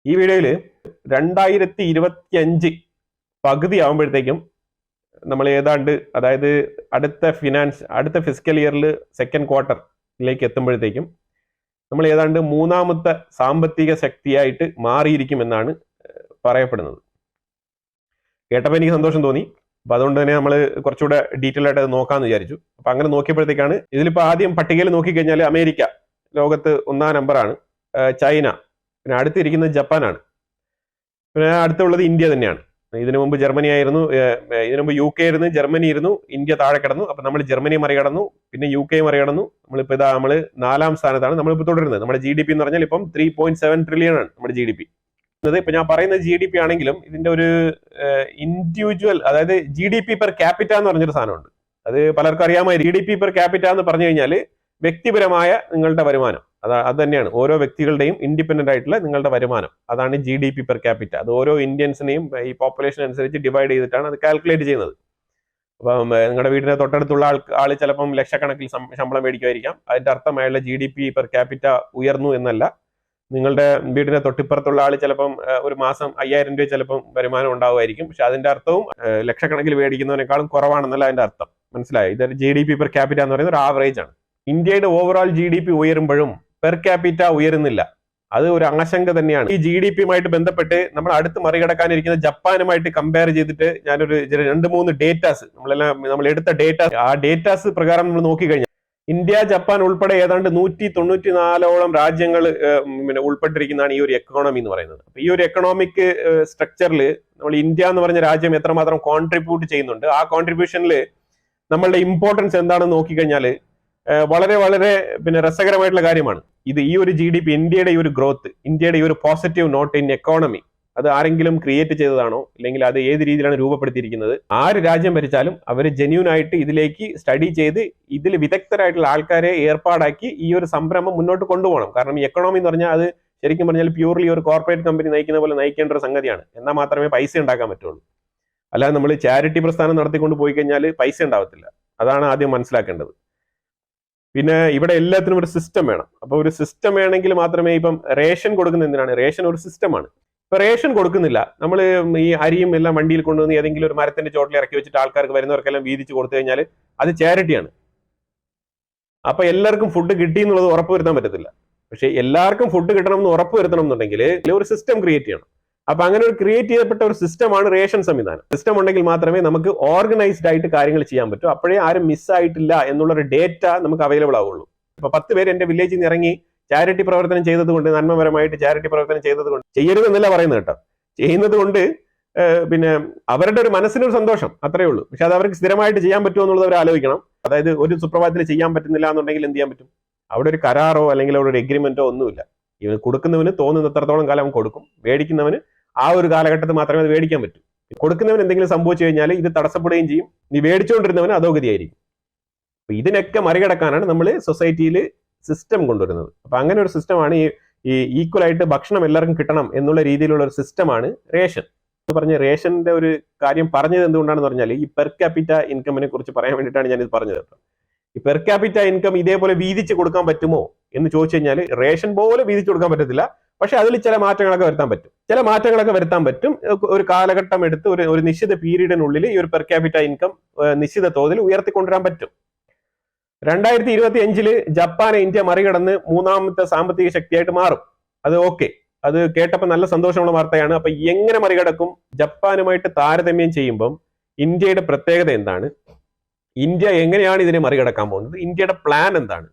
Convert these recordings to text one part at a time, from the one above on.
ഈ വീഡിയോയിൽ 2025 പകുതി ആകുമ്പോഴത്തേക്കും നമ്മൾ ഏതാണ്ട്, അതായത് അടുത്ത ഫിസിക്കൽ ഇയറിൽ സെക്കൻഡ് ക്വാർട്ടറിലേക്ക് എത്തുമ്പോഴത്തേക്കും നമ്മൾ ഏതാണ്ട് മൂന്നാമത്തെ സാമ്പത്തിക ശക്തിയായിട്ട് മാറിയിരിക്കുമെന്നാണ് പറയപ്പെടുന്നത്. കേട്ടപ്പോൾ എനിക്ക് സന്തോഷം തോന്നി. അപ്പൊ അതുകൊണ്ട് തന്നെ നമ്മൾ കുറച്ചുകൂടെ ഡീറ്റെയിൽ ആയിട്ട് അത് നോക്കാമെന്ന് വിചാരിച്ചു. അപ്പൊ അങ്ങനെ നോക്കിയപ്പോഴത്തേക്കാണ് ഇതിലിപ്പോൾ ആദ്യം പട്ടികയിൽ നോക്കിക്കഴിഞ്ഞാൽ അമേരിക്ക ലോകത്ത് 1ാം നമ്പറാണ്, ചൈന, പിന്നെ അടുത്തിരിക്കുന്നത് ജപ്പാനാണ്, പിന്നെ അടുത്തുള്ളത് ഇന്ത്യ തന്നെയാണ്. ഇതിനു മുമ്പ് ജർമ്മനി ആയിരുന്നു, ഇതിനു മുമ്പ് UK ആയിരുന്നു, ജർമ്മനി ഇരുന്നു, ഇന്ത്യ താഴെ കിടന്നു. അപ്പൊ നമ്മൾ ജർമ്മനി മറികടന്നു, പിന്നെ UK മറികടന്നു. നമ്മളിപ്പോ നമ്മൾ 4ാം സ്ഥാനത്താണ് നമ്മളിപ്പോൾ തുടരുന്നത്. നമ്മുടെ GDP എന്ന് പറഞ്ഞാൽ ഇപ്പം 3.7 ട്രില്യൺ ആണ് നമ്മുടെ GDP. ഇപ്പൊ ഞാൻ പറയുന്നത് GDP ആണെങ്കിലും ഇതിന്റെ ഒരു ഇൻഡിവിജ്വൽ, അതായത് GDP പെർ ക്യാപിറ്റ എന്ന് പറഞ്ഞൊരു സാധനമുണ്ട്. അത് പലർക്കും അറിയാമായി. GDP പെർ ക്യാപിറ്റ എന്ന് പറഞ്ഞു കഴിഞ്ഞാൽ വ്യക്തിപരമായ നിങ്ങളുടെ വരുമാനം, അത് തന്നെയാണ് ഓരോ വ്യക്തികളുടെയും ഇൻഡിപെൻഡന്റ് ആയിട്ടുള്ള നിങ്ങളുടെ വരുമാനം. അതാണ് GDP പെർ ക്യാപിറ്റ. അത് ഓരോ ഇന്ത്യൻസിനെയും ഈ പോപ്പുലേഷൻ അനുസരിച്ച് ഡിവൈഡ് ചെയ്തിട്ടാണ് അത് കാൽക്കുലേറ്റ് ചെയ്യുന്നത്. അപ്പം നിങ്ങളുടെ വീടിന്റെ തൊട്ടടുത്തുള്ള ആൾ ചിലപ്പം ലക്ഷക്കണക്കിൽ ശമ്പളം മേടിക്കുമായിരിക്കാം. അതിന്റെ അർത്ഥം അയാളുടെ GDP പെർ ക്യാപിറ്റ ഉയർന്നു എന്നല്ല. നിങ്ങളുടെ വീടിന്റെ തൊട്ടിപ്പുറത്തുള്ള ആൾ ചിലപ്പം ഒരു മാസം 5000 രൂപ ചിലപ്പം വരുമാനം ഉണ്ടാവുമായിരിക്കും. പക്ഷെ അതിന്റെ അർത്ഥവും ലക്ഷക്കണക്കിൽ മേടിക്കുന്നതിനേക്കാളും കുറവാണെന്നല്ല അതിന്റെ അർത്ഥം. മനസ്സിലായോ? ഇതൊരു GDP പെർ ക്യാപിറ്റ എന്ന് പറയുന്ന ഒരു ആവറേജ് ആണ്. ഇന്ത്യയുടെ ഓവറോൾ GDP ഉയരുമ്പോഴും പെർ ക്യാപിറ്റ ഉയരുന്നില്ല. അത് ഒരു ആശങ്ക തന്നെയാണ്. ഈ GDPയുമായിട്ട് ബന്ധപ്പെട്ട് നമ്മൾ അടുത്ത് മറികടക്കാനിരിക്കുന്ന ജപ്പാനുമായിട്ട് കമ്പയർ ചെയ്തിട്ട് ഞാനൊരു 2-3 ഡേറ്റാസ് നമ്മൾ എടുത്ത ഡേറ്റാസ്, ആ ഡേറ്റാസ് പ്രകാരം നമ്മൾ നോക്കിക്കഴിഞ്ഞാൽ ഇന്ത്യ, ജപ്പാൻ ഉൾപ്പെടെ ഏതാണ്ട് 194ഓളം രാജ്യങ്ങൾ ഉൾപ്പെട്ടിരിക്കുന്നതാണ് ഈ ഒരു എക്കണോമി എന്ന് പറയുന്നത്. അപ്പൊ ഈ ഒരു എക്കണോമിക് സ്ട്രക്ചറിൽ നമ്മൾ ഇന്ത്യ എന്ന് പറഞ്ഞ രാജ്യം എത്രമാത്രം കോൺട്രിബ്യൂട്ട് ചെയ്യുന്നുണ്ട്, ആ കോൺട്രിബ്യൂഷനിൽ നമ്മളുടെ ഇമ്പോർട്ടൻസ് എന്താണെന്ന് നോക്കിക്കഴിഞ്ഞാൽ വളരെ വളരെ രസകരമായിട്ടുള്ള കാര്യമാണ്. ഈ ഒരു GDP, ഇന്ത്യയുടെ ഈ ഒരു ഗ്രോത്ത്, ഇന്ത്യയുടെ ഈ ഒരു പോസിറ്റീവ് നോട്ട് ഇൻ എക്കോണമി, അത് ആരെങ്കിലും ക്രിയേറ്റ് ചെയ്തതാണോ, അല്ലെങ്കിൽ അത് ഏത് രീതിയിലാണ് രൂപപ്പെടുത്തിയിരിക്കുന്നത്? ആര് രാജ്യം ഭരിച്ചാലും അവർ ജെന്യൂൻ ആയിട്ട് ഇതിലേക്ക് സ്റ്റഡി ചെയ്ത് ഇതിൽ വിദഗ്ധരായിട്ടുള്ള ആൾക്കാരെ ഏർപ്പാടാക്കി ഈ ഒരു സംരംഭം മുന്നോട്ട് കൊണ്ടുപോകണം. കാരണം ഈ എക്കണോമി എന്ന് പറഞ്ഞാൽ അത് ശരിക്കും പറഞ്ഞാൽ പ്യൂർലി ഒരു കോർപ്പറേറ്റ് കമ്പനി നയിക്കുന്ന പോലെ നയിക്കേണ്ട ഒരു സംഗതിയാണ്. എന്നാൽ മാത്രമേ പൈസ ഉണ്ടാക്കാൻ പറ്റുള്ളൂ. അല്ലാതെ നമ്മൾ ചാരിറ്റി പ്രസ്ഥാനം നടത്തിക്കൊണ്ട് പോയി കഴിഞ്ഞാൽ പൈസ ഉണ്ടാവത്തില്ല. അതാണ് ആദ്യം മനസ്സിലാക്കേണ്ടത്. പിന്നെ ഇവിടെ എല്ലാത്തിനും ഒരു സിസ്റ്റം വേണം. അപ്പൊ ഒരു സിസ്റ്റം വേണമെങ്കിൽ മാത്രമേ, ഇപ്പം റേഷൻ കൊടുക്കുന്ന എന്തിനാണ്? റേഷൻ ഒരു സിസ്റ്റമാണ്. ഇപ്പൊ റേഷൻ കൊടുക്കുന്നില്ല, നമ്മൾ ഈ അരിയും എല്ലാം വണ്ടിയിൽ കൊണ്ടുവന്ന് ഏതെങ്കിലും ഒരു മരത്തിന്റെ ചോട്ടിൽ ഇറക്കി വെച്ചിട്ട് ആൾക്കാർക്ക് വരുന്നവർക്കെല്ലാം വീതിച്ച് കൊടുത്തു കഴിഞ്ഞാൽ അത് ചാരിറ്റിയാണ്. അപ്പൊ എല്ലാവർക്കും ഫുഡ് കിട്ടി എന്നുള്ളത് ഉറപ്പുവരുത്താൻ പറ്റത്തില്ല. പക്ഷെ എല്ലാവർക്കും ഫുഡ് കിട്ടണം എന്ന് ഉറപ്പുവരുത്തണം എന്നുണ്ടെങ്കിൽ ഒരു സിസ്റ്റം ക്രിയേറ്റ് ചെയ്യണം. അപ്പൊ അങ്ങനെ ഒരു ക്രിയേറ്റ് ചെയ്യപ്പെട്ട ഒരു സിസ്റ്റമാണ് റേഷൻ സംവിധാനം. സിസ്റ്റം ഉണ്ടെങ്കിൽ മാത്രമേ നമുക്ക് ഓർഗനൈസ്ഡ് ആയിട്ട് കാര്യങ്ങൾ ചെയ്യാൻ പറ്റൂ. അപ്പോഴേ ആരും മിസ്സായിട്ടില്ല എന്നുള്ളൊരു ഡേറ്റ നമുക്ക് അവൈലബിൾ ആവുള്ളൂ. ഇപ്പൊ 10 പേര് എന്റെ വില്ലേജിൽ നിന്ന് ഇറങ്ങി ചാരിറ്റി പ്രവർത്തനം ചെയ്തതുകൊണ്ട്, നന്മപരമായിട്ട് ചാരിറ്റി പ്രവർത്തനം ചെയ്തതുകൊണ്ട്, ചെയ്യരുതെന്നല്ല പറയുന്നത് കേട്ടോ, ചെയ്യുന്നത് കൊണ്ട് അവരുടെ ഒരു മനസ്സിനൊരു സന്തോഷം, അത്രയേ ഉള്ളൂ. പക്ഷെ അത് അവർക്ക് സ്ഥിരമായിട്ട് ചെയ്യാൻ പറ്റുമോ എന്നുള്ളത് അവർ ആലോചിക്കണം. അതായത് ഒരു സുപ്രഭാതത്തിൽ ചെയ്യാൻ പറ്റുന്നില്ല എന്നുണ്ടെങ്കിൽ എന്ത് ചെയ്യാൻ പറ്റും? അവിടെ ഒരു കരാറോ അല്ലെങ്കിൽ അവിടെ ഒരു എഗ്രിമെന്റോ ഒന്നുമില്ല. ഇവന് കൊടുക്കുന്നവന് തോന്നുന്നത്രത്തോളം കാലം കൊടുക്കും, മേടിക്കുന്നവന് ആ ഒരു കാലഘട്ടത്തിൽ മാത്രമേ അത് മേടിക്കാൻ പറ്റൂ. കൊടുക്കുന്നവന് എന്തെങ്കിലും സംഭവിച്ചു കഴിഞ്ഞാൽ ഇത് തടസ്സപ്പെടുകയും ചെയ്യും. നീ മേടിച്ചുകൊണ്ടിരുന്നവന് അധോഗതിയായിരിക്കും. അപ്പൊ ഇതിനൊക്കെ മറികടക്കാനാണ് നമ്മൾ സൊസൈറ്റിയിൽ സിസ്റ്റം കൊണ്ടുവരുന്നത്. അപ്പൊ അങ്ങനെ ഒരു സിസ്റ്റമാണ് ഈ ഈക്വൽ ആയിട്ട് ഭക്ഷണം എല്ലാവർക്കും കിട്ടണം എന്നുള്ള രീതിയിലുള്ള ഒരു സിസ്റ്റമാണ് റേഷൻ എന്ന് പറഞ്ഞ. റേഷന്റെ ഒരു കാര്യം പറഞ്ഞത് എന്തുകൊണ്ടാണെന്ന് പറഞ്ഞാൽ ഈ പെർ ക്യാപിറ്റ ഇൻകമിനെ കുറിച്ച് പറയാൻ വേണ്ടിയിട്ടാണ് ഞാൻ ഇത് പറഞ്ഞത് കേട്ടോ. ഈ പെർ ക്യാപിറ്റ ഇൻകം ഇതേപോലെ വീതിച്ച് കൊടുക്കാൻ പറ്റുമോ എന്ന് ചോദിച്ചു കഴിഞ്ഞാൽ റേഷൻ പോലെ വീതിച്ചു കൊടുക്കാൻ പറ്റത്തില്ല. പക്ഷെ അതിൽ ചില മാറ്റങ്ങളൊക്കെ വരുത്താൻ പറ്റും. ഒരു കാലഘട്ടം എടുത്ത് ഒരു നിശ്ചിത പീരീഡിനുള്ളിൽ ഈ ഒരു പെർ ക്യാപിറ്റ ഇൻകം നിശ്ചിത തോതിൽ ഉയർത്തിക്കൊണ്ടുവരാൻ പറ്റും. 2025 ജപ്പാനെ ഇന്ത്യ മറികടന്ന് 3ാമത്തെ സാമ്പത്തിക ശക്തിയായിട്ട് മാറും. അത് ഓക്കെ, അത് കേട്ടപ്പോൾ നല്ല സന്തോഷമുള്ള വാർത്തയാണ്. അപ്പൊ എങ്ങനെ മറികടക്കും? ജപ്പാനുമായിട്ട് താരതമ്യം ചെയ്യുമ്പം ഇന്ത്യയുടെ പ്രത്യേകത എന്താണ്? ഇന്ത്യ എങ്ങനെയാണ് ഇതിനെ മറികടക്കാൻ പോകുന്നത്? ഇന്ത്യയുടെ പ്ലാൻ എന്താണ്?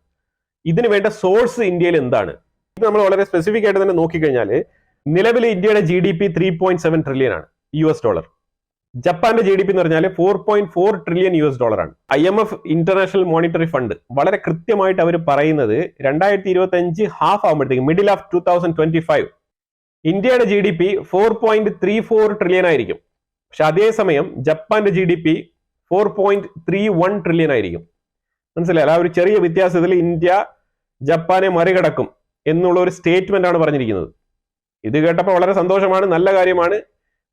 ഇതിന് വേണ്ട സോഴ്സ് ഇന്ത്യയിൽ എന്താണ്? ഇത് നമ്മൾ വളരെ സ്പെസിഫിക് ആയിട്ട് തന്നെ നോക്കിക്കഴിഞ്ഞാൽ നിലവിൽ ഇന്ത്യയുടെ GDP 3.7 ട്രില്യൺ ആണ് $. ജപ്പാന്റെ GDP എന്ന് പറഞ്ഞാൽ 4.4 ട്രില്യൺ $. ആണ്. IMF ഇന്റർനാഷണൽ മോണിറ്ററി ഫണ്ട് വളരെ കൃത്യമായിട്ട് അവർ പറയുന്നത് 2025 ഹാഫ് ആകുമ്പോഴത്തേക്കും, മിഡിൽ ഓഫ് 2025, ഇന്ത്യയുടെ GDP 4.34 ട്രില്യൺ ആയിരിക്കും. പക്ഷെ അതേസമയം ജപ്പാന്റെ GDP 4.31 ട്രില്യൺ ആയിരിക്കും. മനസ്സിലായി? ആ ഒരു ചെറിയ വ്യത്യാസത്തിൽ ഇന്ത്യ ജപ്പാനെ മറികടക്കും എന്നുള്ള ഒരു സ്റ്റേറ്റ്മെന്റ് ആണ് പറഞ്ഞിരിക്കുന്നത്. ഇത് കേട്ടപ്പോൾ വളരെ സന്തോഷമാണ്, നല്ല കാര്യമാണ്.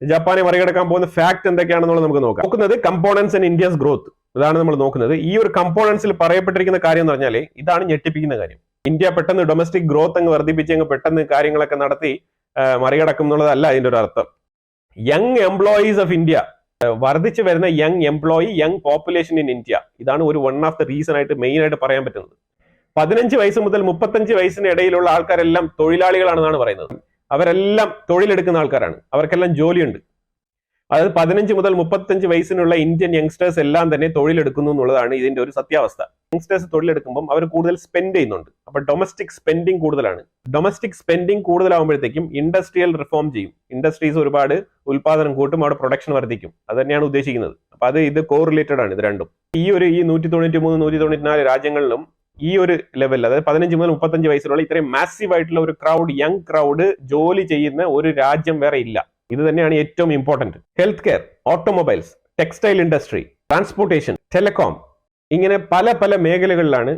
ജപ്പാനെ മറികടക്കാൻ പോകുന്ന ഫാക്ട് എന്തൊക്കെയാണെന്നുള്ളത് നമുക്ക് നോക്കുന്നത് കമ്പോണൻസ് ആൻഡ് ഇന്ത്യസ് ഗ്രോത്ത്. ഇതാണ് നമ്മൾ നോക്കുന്നത്. ഈ ഒരു കമ്പോണൻസിൽ പറയപ്പെട്ടിരിക്കുന്ന കാര്യം എന്ന് പറഞ്ഞാൽ ഇതാണ് ഞെട്ടിപ്പിക്കുന്ന കാര്യം. ഇന്ത്യ പെട്ടെന്ന് ഡൊമസ്റ്റിക് ഗ്രോത്ത് അങ്ങ് വർദ്ധിപ്പിച്ച് പെട്ടെന്ന് കാര്യങ്ങളൊക്കെ നടത്തി മറികടക്കും എന്നുള്ളതല്ല അതിന്റെ ഒരു അർത്ഥം. യങ് എംപ്ലോയീസ് ഓഫ് ഇന്ത്യ, വർദ്ധിച്ചു വരുന്ന യങ് പോപ്പുലേഷൻ ഇൻ ഇന്ത്യ, ഇതാണ് ഒരു വൺ ഓഫ് ദ റീസൺ ആയിട്ട് മെയിൻ ആയിട്ട് പറയാൻ പറ്റുന്നത്. 15 വയസ്സ് മുതൽ 35 വയസ്സിന് ഇടയിലുള്ള ആൾക്കാരെല്ലാം തൊഴിലാളികളാണെന്നാണ് പറയുന്നത്. അവരെല്ലാം തൊഴിലെടുക്കുന്ന ആൾക്കാരാണ്, അവർക്കെല്ലാം ജോലിയുണ്ട്. അതായത് 15 മുതൽ 35 വയസ്സിനുള്ള ഇന്ത്യൻ യങ്സ്റ്റേഴ്സ് എല്ലാം തന്നെ തൊഴിലെടുക്കുന്നു എന്നുള്ളതാണ് ഇതിന്റെ ഒരു സത്യാവസ്ഥ. യങ്സ്റ്റേഴ്സ് തൊഴിലെടുക്കുമ്പോൾ അവർ കൂടുതൽ സ്പെൻഡ് ചെയ്യുന്നുണ്ട്. അപ്പൊ ഡൊമസ്റ്റിക് സ്പെൻഡിങ് കൂടുതലാണ്. ഡൊമസ്റ്റിക് സ്പെൻഡിങ് കൂടുതലാകുമ്പോഴത്തേക്കും ഇൻഡസ്ട്രിയൽ റിഫോം ചെയ്യും. ഇൻഡസ്ട്രീസ് ഒരുപാട് ഉൽപാദനം കൂട്ടും, അവിടെ പ്രൊഡക്ഷൻ വർദ്ധിക്കും. അത് തന്നെയാണ് ഉദ്ദേശിക്കുന്നത്. അപ്പൊ ഇത് കോറിലേറ്റഡ് ആണ് ഇത് രണ്ടും. ഈ 193 194 രാജ്യങ്ങളിലും ഈ ഒരു ലെവലിൽ, അതായത് 15 മുതൽ 35 വയസ്സിലുള്ള ഇത്രയും മാസീവ് ആയിട്ടുള്ള ഒരു ക്രൗഡ്, യങ് ക്രൗഡ് ജോലി ചെയ്യുന്ന ഒരു രാജ്യം വേറെ ഇല്ല. ഇത് തന്നെയാണ് ഏറ്റവും important. Health care, automobiles, textile industry, transportation, telecom, ഇങ്ങനെ പല പല മേഖലകളിലാണ്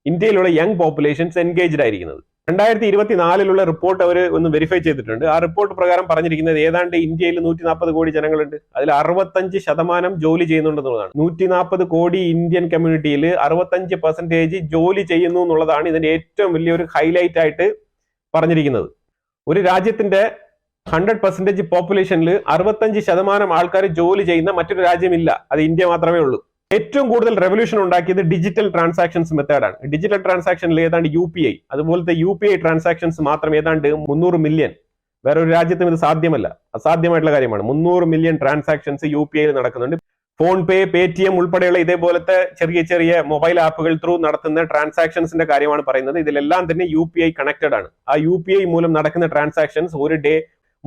ഇന്ത്യയിലുള്ള യങ് പോപ്പുലേഷൻസ് എൻഗേജ്ഡ് ആയിരിക്കുന്നത്. 2024 റിപ്പോർട്ട് അവർ ഒന്ന് വെരിഫൈ ചെയ്തിട്ടുണ്ട്. ആ റിപ്പോർട്ട് പ്രകാരം പറഞ്ഞിരിക്കുന്നത് ഏതാണ്ട് ഇന്ത്യയിൽ 140 കോടി ജനങ്ങളുണ്ട്. അതിൽ 65% ജോലി ചെയ്യുന്നുണ്ടെന്നുള്ളതാണ്. 140 കോടി ഇന്ത്യൻ കമ്മ്യൂണിറ്റിയിൽ 65% ജോലി ചെയ്യുന്നു എന്നുള്ളതാണ് ഇതിന്റെ ഏറ്റവും വലിയൊരു ഹൈലൈറ്റ് ആയിട്ട് പറഞ്ഞിരിക്കുന്നത്. ഒരു രാജ്യത്തിന്റെ 100% പോപ്പുലേഷനിൽ 65% ആൾക്കാർ ജോലി ചെയ്യുന്ന മറ്റൊരു രാജ്യമില്ല. അത് ഇന്ത്യ മാത്രമേ ഉള്ളൂ. ഏറ്റവും കൂടുതൽ റെവല്യൂഷൻ ഉണ്ടാക്കിയത് ഡിജിറ്റൽ ട്രാൻസാക്ഷൻസ് മെത്തേഡാണ്. ഡിജിറ്റൽ ട്രാൻസാക്ഷനിൽ ഏതാണ്ട് UPI, അതുപോലത്തെ UPI ട്രാൻസാക്ഷൻസ് മാത്രം ഏതാണ്ട് 300 മില്യൺ. വേറെ ഒരു രാജ്യത്തും ഇത് സാധ്യമല്ല, അസാധ്യമായിട്ടുള്ള കാര്യമാണ്. 300 മില്യൺ ട്രാൻസാക്ഷൻസ് UPIയിൽ നടക്കുന്നുണ്ട്. ഫോൺ പേ, പേടിഎം ഉൾപ്പെടെയുള്ള ഇതേപോലത്തെ ചെറിയ ചെറിയ മൊബൈൽ ആപ്പുകൾ ത്രൂ നടത്തുന്ന ട്രാൻസാക്ഷൻസിന്റെ കാര്യമാണ് പറയുന്നത്. ഇതിലെല്ലാം തന്നെ UPI കണക്റ്റഡ് ആണ്. ആ UPI മൂലം നടക്കുന്ന ട്രാൻസാക്ഷൻസ് ഒരു ഡേ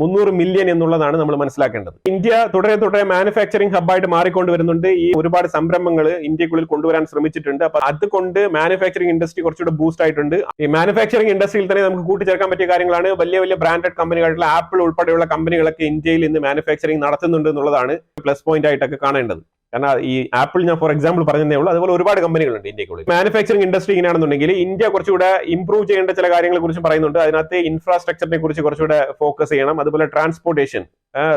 300 മില്യൺ എന്നുള്ളതാണ് നമ്മൾ മനസ്സിലാക്കേണ്ടത്. ഇന്ത്യ തുടരെ മാനുഫാക്ചറിംഗ് ഹബ്ബായിട്ട് മാറിക്കൊണ്ടുവരുന്നുണ്ട്. ഈ ഒരുപാട് സംരംഭങ്ങൾ ഇന്ത്യക്കുള്ളിൽ കൊണ്ടുവരാൻ ശ്രമിച്ചിട്ടുണ്ട്. അപ്പൊ അതുകൊണ്ട് മാനുഫാക്ചറിംഗ് ഇൻഡസ്ട്രി കുറച്ചുകൂടെ ബൂസ്റ്റ് ആയിട്ടുണ്ട്. ഈ മാനുഫാക്ചറിംഗ് ഇൻഡസ്ട്രിയിൽ തന്നെ നമുക്ക് കൂട്ടിച്ചേർക്കാൻ പറ്റിയ കാര്യങ്ങളാണ് വലിയ വലിയ ബ്രാൻഡഡ് കമ്പനികളായിട്ടുള്ള ആപ്പിൾ ഉൾപ്പെടെയുള്ള കമ്പനികളൊക്കെ ഇന്ത്യയിൽ ഇന്ന് മാനുഫാക്ചറിംഗ് നടത്തുന്നുണ്ട് എന്നുള്ളതാണ് പ്ലസ് പോയിന്റ് ആയിട്ടൊക്കെ കാണേണ്ടത്. കാരണം ഈ ആപ്പിൾ ഞാൻ ഫോർ എക്സാമ്പിൾ പറഞ്ഞതേ ഉള്ളൂ. അതുപോലെ ഒരുപാട് കമ്പനികളുണ്ട് ഇന്ത്യക്കുള്ളിൽ. മാനുഫാക്ചറിംഗ് ഇൻഡസ്ട്രി ഇങ്ങനെയാണെന്നുണ്ടെങ്കിൽ ഇന്ത്യ കുറച്ചുകൂടെ ഇംപ്രൂവ് ചെയ്യേണ്ട ചില കാര്യങ്ങളെ കുറിച്ച് പറയുന്നുണ്ട്. അതിനകത്ത് ഇൻഫ്രാസ്ട്രക്ചറിനെ കുറിച്ച് കുറച്ചുകൂടെ ഫോക്കസ് ചെയ്യണം. അതുപോലെ ട്രാൻസ്പോർട്ടേഷൻ,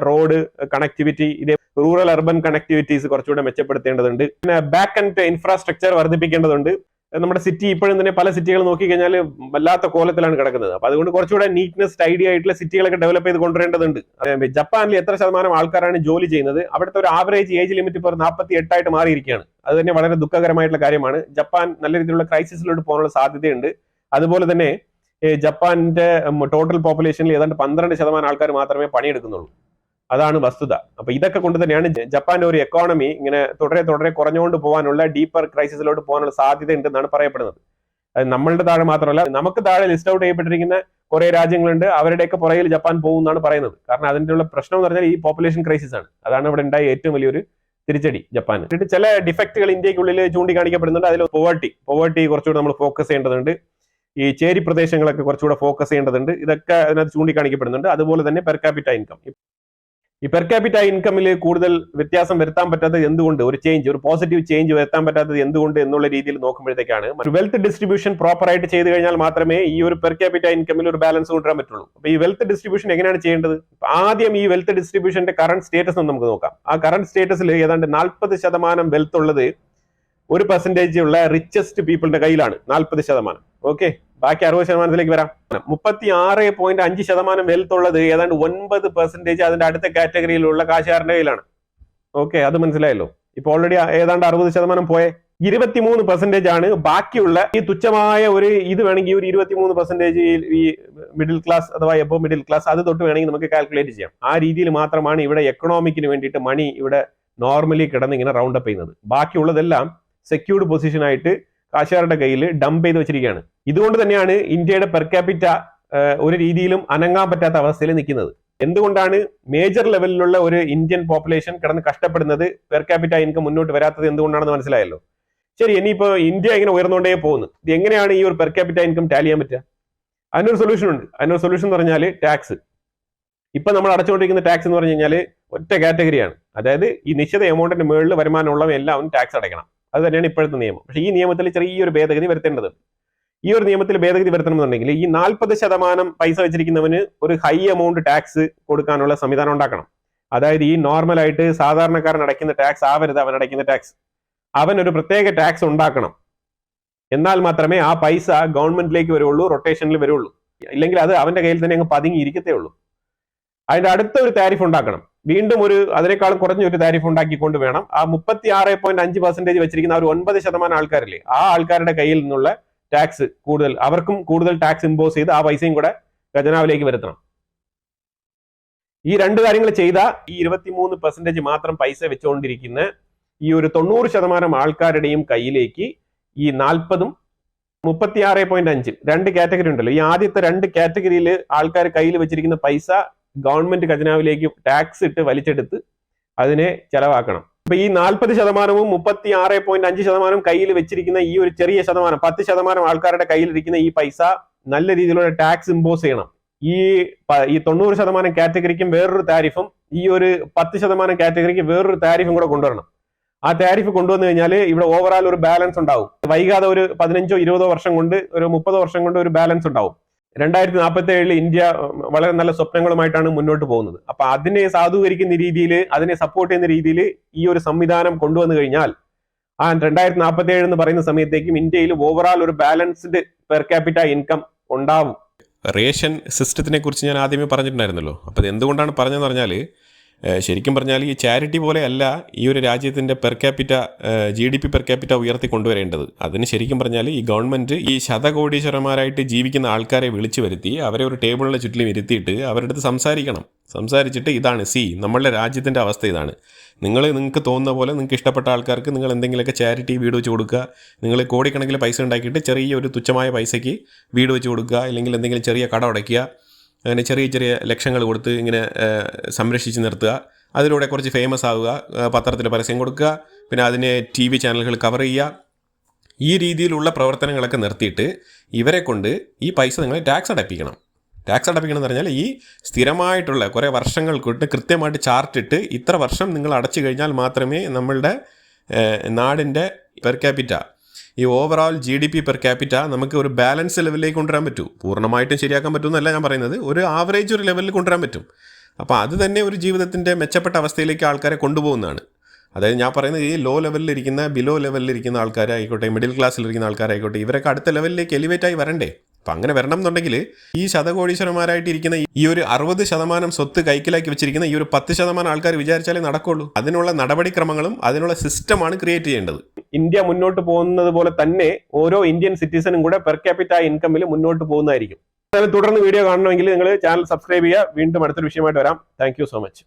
റോഡ് കണക്ടിവിറ്റി, ഇതേ റൂറൽ അർബൻ കണക്ടിവിറ്റീസ് കുറച്ചുകൂടെ മെച്ചപ്പെടുത്തേണ്ടതുണ്ട്. പിന്നെ ബാക്ക് ആൻഡ് ഇൻഫ്രാസ്ട്രക്ചർ വർദ്ധിപ്പിക്കേണ്ടതുണ്ട്. നമ്മുടെ സിറ്റി ഇപ്പോഴും തന്നെ പല സിറ്റികൾ നോക്കിക്കഴിഞ്ഞാൽ വല്ലാത്ത കോലത്തിലാണ് കിടക്കുന്നത്. അപ്പൊ അതുകൊണ്ട് കുറച്ചുകൂടെ നീറ്റ്നെസ് ടൈഡി ആയിട്ടുള്ള സിറ്റികളൊക്കെ ഡെവലപ്പ് ചെയ്ത് കൊണ്ടുവരേണ്ടതുണ്ട്. ജപ്പാനിൽ എത്ര ശതമാനം ആൾക്കാരാണ് ജോലി ചെയ്യുന്നത്? അവിടുത്തെ ഒരു ആവറേജ് ഏജ് ലിമിറ്റ് ഇപ്പോൾ 48 ആയിട്ട് മാറിയിരിക്കുകയാണ്. അത് തന്നെ വളരെ ദുഃഖകരമായിട്ടുള്ള കാര്യമാണ്. ജപ്പാൻ നല്ല രീതിയിലുള്ള ക്രൈസിസിലോട്ട് പോകാനുള്ള സാധ്യതയുണ്ട്. അതുപോലെ തന്നെ ജപ്പാന്റെ ടോട്ടൽ പോപ്പുലേഷനിൽ ഏതാണ്ട് 12% ആൾക്കാർ മാത്രമേ പണിയെടുക്കുന്നുള്ളൂ. അതാണ് വസ്തുത. അപ്പൊ ഇതൊക്കെ കൊണ്ട് തന്നെയാണ് ജപ്പാന്റെ ഒരു എക്കോണമി ഇങ്ങനെ തുടരെ കുറഞ്ഞുകൊണ്ട് പോകാനുള്ള ഡീപ്പർ ക്രൈസിസിലോട്ട് പോകാനുള്ള സാധ്യത ഉണ്ടെന്നാണ് പറയപ്പെടുന്നത്. അത് നമ്മളുടെ താഴെ മാത്രമല്ല, നമുക്ക് താഴെ ലിസ്റ്റ് ഔട്ട് ചെയ്യപ്പെട്ടിരിക്കുന്ന കുറെ രാജ്യങ്ങളുണ്ട്. അവരുടെയൊക്കെ പുറകിൽ ജപ്പാൻ പോകും എന്നാണ് പറയുന്നത്. കാരണം അതിന്റെ ഉള്ള പ്രശ്നം എന്ന് പറഞ്ഞാൽ ഈ പോപ്പുലേഷൻ ക്രൈസിസ് ആണ്. അതാണ് ഇവിടെ ഉണ്ടായ ഏറ്റവും വലിയൊരു തിരിച്ചടി ജപ്പാന്. ചില ഡിഫക്റ്റുകൾ ഇന്ത്യക്കുള്ളിൽ ചൂണ്ടിക്കാണിക്കപ്പെടുന്നുണ്ട്. അതിൽ പോവർട്ടി കുറച്ചുകൂടെ നമ്മൾ ഫോക്കസ് ചെയ്യേണ്ടതുണ്ട്. ഈ ചേരി പ്രദേശങ്ങളൊക്കെ കുറച്ചുകൂടെ ഫോക്കസ് ചെയ്യേണ്ടതുണ്ട്. ഇതൊക്കെ അതിനകത്ത് ചൂണ്ടിക്കാണിക്കപ്പെടുന്നുണ്ട്. അതുപോലെ തന്നെ പെർ ക്യാപിറ്റ ഇൻകം, ഈ പെർ ക്യാപിറ്റ ഇൻകമിൽ കൂടുതൽ വ്യത്യാസം വരുത്താൻ പറ്റാത്തത് എന്തുകൊണ്ട്, ഒരു പോസിറ്റീവ് ചേഞ്ച് വരുത്താൻ പറ്റാത്തത് എന്തുകൊണ്ട് എന്നുള്ള രീതിയിൽ നോക്കുമ്പോഴത്തേക്കാണ് വെൽത്ത് ഡിസ്ട്രിബ്യൂഷൻ പ്രോപ്പർ ആയിട്ട് ചെയ്തു കഴിഞ്ഞാൽ മാത്രമേ ഈ ഒരു പെർ ക്യാപിറ്റ ഇൻകമിൽ ഒരു ബാലൻസ് കൊണ്ടുവരാൻ പറ്റുള്ളൂ. അപ്പൊ ഈ വെൽത്ത് ഡിസ്ട്രിബ്യൂഷൻ എങ്ങനെയാണ് ചെയ്യേണ്ടത്? ആദ്യം ഈ വെൽത്ത് ഡിസ്ട്രിബ്യൂഷന്റെ കറന്റ് സ്റ്റേറ്റസ് നമുക്ക് നോക്കാം. ആ കറന്റ് സ്റ്റേറ്റസിൽ ഏതാണ്ട് 40% വെൽത്ത് ഉള്ളത് 1% ഉള്ള റിച്ചസ്റ്റ് പീപ്പിളിന്റെ കയ്യിലാണ്. 40%. ഓക്കെ, ബാക്കി 60%ലേക്ക് വരാം. 36.5% വെൽത്ത് ഉള്ളത് ഏതാണ്ട് 9% അതിന്റെ അടുത്ത കാറ്റഗറിയിലുള്ള കാശുകാരന്റെ കയ്യിലാണ്. ഓക്കെ, അത് മനസ്സിലായല്ലോ. ഇപ്പൊ ഓൾറെഡി ഏതാണ്ട് 60% പോയെ. 23% ആണ് ബാക്കിയുള്ള ഈ തുച്ഛമായ ഒരു ഇത്. വേണമെങ്കിൽ ഒരു 23% ഈ മിഡിൽ ക്ലാസ് അഥവാ എബോ മിഡിൽ ക്ലാസ്, അത് തൊട്ട് വേണമെങ്കിൽ നമുക്ക് കാൽക്കുലേറ്റ് ചെയ്യാം. ആ രീതിയിൽ മാത്രമാണ് ഇവിടെ എക്കണോമിക്കിന് വേണ്ടിയിട്ട് മണി ഇവിടെ നോർമലി കിടന്ന് ഇങ്ങനെ റൗണ്ട് അപ്പ് ചെയ്യുന്നത്. ബാക്കിയുള്ളതെല്ലാം സെക്യൂർഡ് പൊസിഷൻ ആയിട്ട് കാശുകാരുടെ കയ്യിൽ ഡംപ് ചെയ്ത് വെച്ചിരിക്കുകയാണ്. ഇതുകൊണ്ട് തന്നെയാണ് ഇന്ത്യയുടെ പെർ ക്യാപിറ്റ ഒരു രീതിയിലും അനങ്ങാൻ പറ്റാത്ത അവസ്ഥയിൽ നിൽക്കുന്നത്. എന്തുകൊണ്ടാണ് മേജർ ലെവലിലുള്ള ഒരു ഇന്ത്യൻ പോപ്പുലേഷൻ കിടന്ന് കഷ്ടപ്പെടുന്നത്, പെർ ക്യാപിറ്റ ഇൻകം മുന്നോട്ട് വരാത്തത് എന്തുകൊണ്ടാണെന്ന് മനസ്സിലായല്ലോ. ശരി, ഇനിയിപ്പോ ഇന്ത്യ ഇങ്ങനെ ഉയർന്നുകൊണ്ടേ പോകുന്നു. ഇത് എങ്ങനെയാണ് ഈ ഒരു പെർ ക്യാപിറ്റ ഇൻകം ടാലി ചെയ്യാൻ പറ്റുക? അതിനൊരു സൊല്യൂഷൻ ഉണ്ട്. അതിനൊരു സൊല്യൂഷൻ എന്ന് പറഞ്ഞാൽ ടാക്സ്. ഇപ്പൊ നമ്മൾ അടച്ചുകൊണ്ടിരിക്കുന്ന ടാക്സ് എന്ന് പറഞ്ഞു കഴിഞ്ഞാൽ ഒറ്റ കാറ്റഗറിയാണ്. അതായത് ഈ നിശ്ചിത എമൗണ്ടിന്റെ മുകളിൽ വരുമാനമുള്ളവ എല്ലാവരും ടാക്സ് അടയ്ക്കണം. അത് തന്നെയാണ് ഇപ്പോഴത്തെ നിയമം. പക്ഷേ ഈ നിയമത്തിൽ ചെറിയൊരു ഭേദഗതി വരുത്തേണ്ടതുണ്ട്. ഈ ഒരു നിയമത്തിൽ ഭേദഗതി വരുത്തണമെന്നുണ്ടെങ്കിൽ ഈ 40% പൈസ വെച്ചിരിക്കുന്നവന് ഒരു ഹൈ എമൗണ്ട് ടാക്സ് കൊടുക്കാനുള്ള സംവിധാനം ഉണ്ടാക്കണം. അതായത് ഈ നോർമലായിട്ട് സാധാരണക്കാരൻ അടയ്ക്കുന്ന ടാക്സ് ആവരുത് അവൻ അടയ്ക്കുന്ന ടാക്സ്. അവൻ ഒരു പ്രത്യേക ടാക്സ് ഉണ്ടാക്കണം. എന്നാൽ മാത്രമേ ആ പൈസ ഗവൺമെന്റിലേക്ക് വരുള്ളൂ, റൊട്ടേഷനിൽ വരുള്ളൂ. ഇല്ലെങ്കിൽ അത് അവന്റെ കയ്യിൽ തന്നെ അങ്ങ് പതുങ്ങി ഇരിക്കത്തേ ഉള്ളൂ. അതിന്റെ അടുത്ത ഒരു താരിഫ് ഉണ്ടാക്കണം, വീണ്ടും അതിനേക്കാളും കുറഞ്ഞ ഒരു താരിഫ് ഉണ്ടാക്കിക്കൊണ്ട് വേണം ആ 36.5% വെച്ചിരിക്കുന്ന ഒരു 9% ആൾക്കാരില്ലേ, ആ ആൾക്കാരുടെ കയ്യിൽ നിന്നുള്ള ടാക്സ് കൂടുതൽ, അവർക്കും കൂടുതൽ ടാക്സ് ഇമ്പോസ് ചെയ്ത് ആ പൈസയും കൂടെ ഖജനാവിലേക്ക് വരുത്തണം. ഈ രണ്ട് കാര്യങ്ങൾ ചെയ്ത ഈ 23% മാത്രം പൈസ വെച്ചുകൊണ്ടിരിക്കുന്ന ഈ ഒരു 90% ആൾക്കാരുടെയും കയ്യിലേക്ക് ഈ 40ഉം 36.5 രണ്ട് കാറ്റഗറി ഉണ്ടല്ലോ, ഈ ആദ്യത്തെ രണ്ട് കാറ്റഗറിയിൽ ആൾക്കാർ കയ്യിൽ വെച്ചിരിക്കുന്ന പൈസ ഗവൺമെന്റ് ഖജനാവിലേക്ക് ടാക്സ് ഇട്ട് വലിച്ചെടുത്ത് അതിനെ ചെലവാക്കണം. അപ്പൊ ഈ 40%ഉം 36.5% കയ്യിൽ വെച്ചിരിക്കുന്ന ഈ ഒരു ചെറിയ ശതമാനം 10% ആൾക്കാരുടെ കയ്യിലിരിക്കുന്ന ഈ പൈസ നല്ല രീതിയിലുള്ള ടാക്സ് ഇമ്പോസ് ചെയ്യണം. ഈ 90% കാറ്റഗറിക്കും വേറൊരു താരിഫും ഈ ഒരു 10% കാറ്റഗറിക്ക് വേറൊരു താരിഫും കൂടെ കൊണ്ടുവരണം. ആ താരിഫ് കൊണ്ടുവന്നു കഴിഞ്ഞാൽ ഇവിടെ ഓവറാൾ ഒരു ബാലൻസ് ഉണ്ടാവും. വൈകാതെ ഒരു 15-20 വർഷം കൊണ്ട്, ഒരു 30 വർഷം കൊണ്ട് ഒരു ബാലൻസ് ഉണ്ടാവും. 2047 ഇന്ത്യ വളരെ നല്ല സ്വപ്നങ്ങളുമായിട്ടാണ് മുന്നോട്ട് പോകുന്നത്. അപ്പൊ അതിനെ സാധൂകരിക്കുന്ന രീതിയിൽ, അതിനെ സപ്പോർട്ട് ചെയ്യുന്ന രീതിയിൽ ഈ ഒരു സംവിധാനം കൊണ്ടുവന്നു കഴിഞ്ഞാൽ ആ 2047 എന്ന് പറയുന്ന സമയത്തേക്കും ഇന്ത്യയിൽ ഓവറാൾ ഒരു ബാലൻസ്ഡ് പെർ ക്യാപിറ്റ ഇൻകം ഉണ്ടാവും. റേഷൻ സിസ്റ്റത്തിനെ കുറിച്ച് ഞാൻ ആദ്യമേ പറഞ്ഞിട്ടുണ്ടായിരുന്നല്ലോ. അപ്പോൾ അത് എന്തുകൊണ്ടാണ് പറഞ്ഞതെന്ന് പറഞ്ഞാൽ, ശരിക്കും പറഞ്ഞാൽ ഈ ചാരിറ്റി പോലെയല്ല ഈ ഒരു രാജ്യത്തിൻ്റെ per capita GDP per capita ഉയർത്തി കൊണ്ടുവരേണ്ടത്. അതിന് ശരിക്കും പറഞ്ഞാൽ ഈ ഗവൺമെൻറ് ഈ ശതകോടീശ്വരന്മാരായിട്ട് ജീവിക്കുന്ന ആൾക്കാരെ വിളിച്ചു വരുത്തി അവരെ ഒരു ടേബിളിനെ ചുറ്റിലും ഇരുത്തിയിട്ട് അവരുടെ അടുത്ത് സംസാരിച്ചിട്ട് ഇതാണ് നമ്മളുടെ രാജ്യത്തിൻ്റെ അവസ്ഥ ഇതാണ്, നിങ്ങൾക്ക് തോന്നുന്ന പോലെ നിങ്ങൾക്ക് ഇഷ്ടപ്പെട്ട ആൾക്കാർക്ക് നിങ്ങൾ എന്തെങ്കിലുമൊക്കെ ചാരിറ്റി വീട് വെച്ച് കൊടുക്കുക, നിങ്ങൾ കോടിക്കണക്കിന് പൈസ ഉണ്ടാക്കിയിട്ട് ചെറിയൊരു തുച്ഛമായ പൈസയ്ക്ക് വീട് വെച്ച് കൊടുക്കുക, അല്ലെങ്കിൽ എന്തെങ്കിലും ചെറിയ കട അടയ്ക്കുക, അങ്ങനെ ചെറിയ ലക്ഷങ്ങൾ കൊടുത്ത് ഇങ്ങനെ സംരക്ഷിച്ച് നിർത്തുക, അതിലൂടെ കുറച്ച് ഫേമസ് ആവുക, പത്രത്തിൽ പരസ്യം കൊടുക്കുക, പിന്നെ അതിനെ TV ചാനലുകൾ കവർ ചെയ്യുക. ഈ രീതിയിലുള്ള പ്രവർത്തനങ്ങളൊക്കെ നിർത്തിയിട്ട് ഇവരെ കൊണ്ട് ഈ പൈസ നിങ്ങൾ ടാക്സ് അടപ്പിക്കണം എന്ന് പറഞ്ഞാൽ ഈ സ്ഥിരമായിട്ടുള്ള കുറേ വർഷങ്ങൾ കൊണ്ട് കൃത്യമായിട്ട് ചാർട്ടിട്ട് ഇത്ര വർഷം നിങ്ങൾ അടച്ചു കഴിഞ്ഞാൽ മാത്രമേ നമ്മളുടെ നാടിൻ്റെ പെർ ക്യാപിറ്റ, ഈ ഓവറോൾ GDP പെർ ക്യാപിറ്റ നമുക്ക് ഒരു ബാലൻസ് ലെവലിലേക്ക് കൊണ്ടുവരാൻ പറ്റൂ. പൂർണ്ണമായിട്ടും ശരിയാക്കാൻ പറ്റുമെന്നല്ല ഞാൻ പറയുന്നത്, ഒരു ആവറേജ് ഒരു ലെവലിൽ കൊണ്ടുവരാൻ പറ്റും. അപ്പോൾ അത് തന്നെ ഒരു ജീവിതത്തിൻ്റെ മെച്ചപ്പെട്ട അവസ്ഥയിലേക്ക് ആൾക്കാരെ കൊണ്ടുപോകുന്നതാണ്. അതായത് ഞാൻ പറയുന്നത് ഈ ലോ ലെവലിലിരിക്കുന്ന, ബിലോ ലെവലിലിരിക്കുന്ന ആൾക്കാരായിക്കോട്ടെ, മിഡിൽ ക്ലാസ്സിലിരിക്കുന്ന ആൾക്കാരായിക്കോട്ടെ, ഇവരൊക്കെ അടുത്ത ലെവലിലേക്ക് എലിവേറ്റ് ആയി വരണ്ടേ. അപ്പം അങ്ങനെ വരണം എന്നുണ്ടെങ്കിൽ ഈ ശതകോടീശ്വരന്മാരായിട്ടിരിക്കുന്ന ഈ ഒരു 60% സ്വത്ത് കൈക്കലാക്കി വെച്ചിരിക്കുന്ന ഈ ഒരു 10% ആൾക്കാർ വിചാരിച്ചാലേ നടക്കുള്ളൂ. അതിനുള്ള നടപടിക്രമങ്ങളും അതിനുള്ള സിസ്റ്റമാണ് ക്രിയേറ്റ് ചെയ്യേണ്ടത്. ഇന്ത്യ മുന്നോട്ട് പോകുന്നത് പോലെ തന്നെ ഓരോ ഇന്ത്യൻ സിറ്റിസണും കൂടെ പെർ ക്യാപിറ്റ ഇൻകമിൽ മുന്നോട്ട് പോകുന്നതായിരിക്കും. തുടർന്ന് വീഡിയോ കാണണമെങ്കിൽ നിങ്ങൾ ചാനൽ സബ്സ്ക്രൈബ് ചെയ്യുക. വീണ്ടും അടുത്തൊരു വിഷയമായിട്ട് വരാം. Thank you so much.